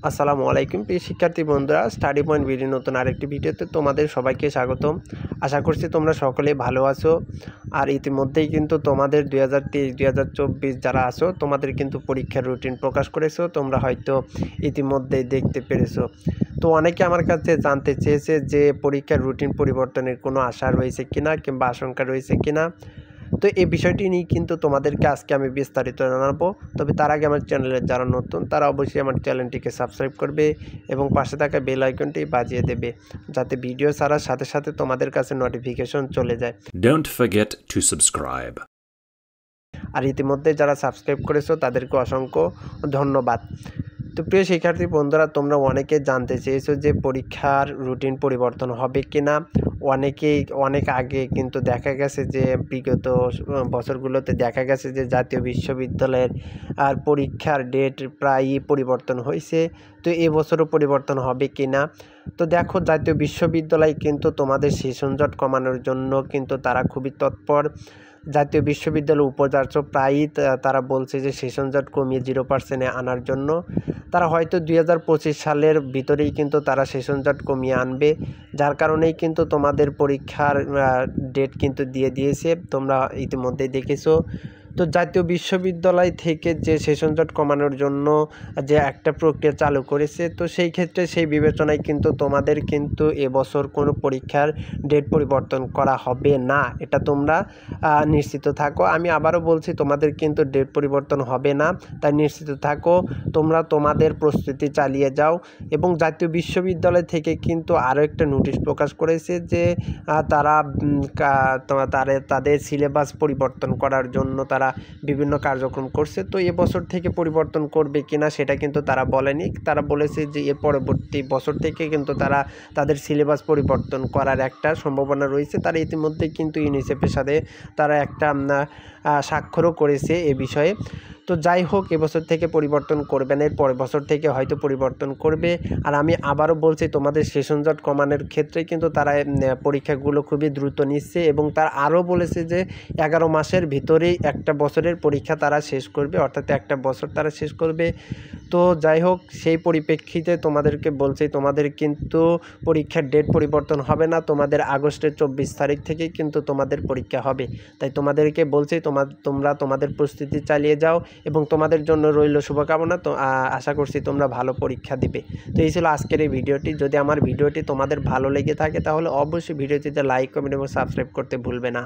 আসসালামু আলাইকুম প্রিয় শিক্ষার্থী বন্ধুরা, স্টাডি পয়েন্ট ভিডিও নতুন আরেকটি ভিডিওতে তোমাদের সবাইকে স্বাগতম। আশা করছি তোমরা সকলেই ভালো আছো। আর ইতিমধ্যেই কিন্তু তোমাদের 2023-2024 যারা আছো তোমাদের কিন্তু পরীক্ষার রুটিন প্রকাশ করেছো, তোমরা হয়তো ইতিমধ্যেই দেখতে পেরেছো। তো অনেকে আমার কাছে জানতে চেয়েছে যে পরীক্ষার রুটিন পরিবর্তনের কোনো আশা রয়েছে কিনা কিংবা আশঙ্কা রয়েছে কিনা। তো এই বিষয়টি নিয়ে কিন্তু তোমাদেরকে আজকে আমি বিস্তারিত জানাবো। তবে তার আগে আমার চ্যানেলে যারা নতুন তারা অবশ্যই আমার চ্যানেলটিকে সাবস্ক্রাইব করবে এবং পাশে থাকা বেল আইকনটি বাজিয়ে দেবে, যাতে ভিডিও ছাড়ার সাথে সাথে তোমাদের কাছে নোটিফিকেশন চলে যায়। Don't forget to subscribe. আর ইতিমধ্যে যারা সাবস্ক্রাইব করেছো তাদেরকে অসংখ্য ধন্যবাদ। তো প্রিয় শিক্ষার্থী বন্ধুরা, তোমরা অনেকে জানতে চেয়েছো যে পরীক্ষার রুটিন পরিবর্তন হবে কিনা। অনেক আগে কিন্তু দেখা গেছে যে বিগত বছরগুলোতে দেখা গেছে যে জাতীয় বিশ্ববিদ্যালয়ের আর পরীক্ষার ডেট প্রায়ই পরিবর্তন হয়েছে। তো এবছরও পরিবর্তন হবে কিনা। তো দেখো, জাতীয় বিশ্ববিদ্যালয় কিন্তু তোমাদের সেশন জট কমানোর জন্য কিন্তু তারা খুবই তৎপর। জাতীয় বিশ্ববিদ্যালয় উপাচার্য প্রায়ই তারা বলছে যে সেশন জট কমিয়ে 0% আনার জন্য। তারা হয়তো 2025 সালের ভিতরেই কিন্তু তারা সেশন জট কমিয়ে আনবে, যার কারণেই কিন্তু তোমাদের পরীক্ষার ডেট কিন্তু দিয়ে দিয়েছে, তোমরা ইতিমধ্যেই দেখেছো। তো জাতীয় বিশ্ববিদ্যালয় থেকে যে সেশন জট কমানোর জন্য যে একটা প্রক্রিয়া চালু করেছে, তো সেই ক্ষেত্রে সেই বিবেচনায় কিন্তু তোমাদের কিন্তু এবছর কোনো পরীক্ষার ডেট পরিবর্তন করা হবে না, এটা তোমরা নিশ্চিত থাকো। আমি আবারও বলছি, তোমাদের কিন্তু ডেট পরিবর্তন হবে না, তাই নিশ্চিত থাকো। তোমরা তোমাদের প্রস্তুতি চালিয়ে যাও। এবং জাতীয় বিশ্ববিদ্যালয় থেকে কিন্তু আরও একটা নোটিশ প্রকাশ করেছে যে তারা তাদের সিলেবাস পরিবর্তন করার জন্য তারা বিভিন্ন কার্যক্রম করছে। তো এবছর থেকে পরিবর্তন করবে কিনা সেটা কিন্তু তারা বলেনি। তারা বলেছে যে এর পরবর্তী বছর থেকে কিন্তু তারা তাদের সিলেবাস পরিবর্তন করার একটা সম্ভাবনা রয়েছে। তারা ইতিমধ্যে কিন্তু ইউনিসেফের সাথে তারা একটা স্বাক্ষরও করেছে এ বিষয়ে। তো যাই হোক, এবছর থেকে পরিবর্তন করবে না, এর পরের বছর থেকে হয়তো পরিবর্তন করবে। আর আমি আবারও বলছি, তোমাদের সেশন জট কমানোর ক্ষেত্রে কিন্তু তারা পরীক্ষাগুলো খুবই দ্রুত নিচ্ছে এবং তারা আরও বলেছে যে 11 মাসের ভিতরেই একটা বছরের পরীক্ষা তারা শেষ করবে, অর্থাৎ একটা বছর তারা শেষ করবে। তো যাই হোক, সেই পরিপ্রেক্ষিতে তোমাদেরকে বলছি, তোমাদের কিন্তু পরীক্ষার ডেট পরিবর্তন হবে না, তোমাদের আগস্টের 24 তারিখ থেকেই কিন্তু তোমাদের পরীক্ষা হবে। তাই তোমাদেরকে বলছি, তোমরা তোমাদের প্রস্তুতি চালিয়ে যাও এবং তোমাদের জন্য রইল শুভকামনা। তো আশা করছি তোমরা ভালো পরীক্ষা দিবে। তো এই ছিল আজকের এই ভিডিওটি। যদি আমার ভিডিওটি তোমাদের ভালো লেগে থাকে তাহলে অবশ্যই ভিডিওটিতে লাইক, কমেন্ট এবং সাবস্ক্রাইব করতে ভুলবে না।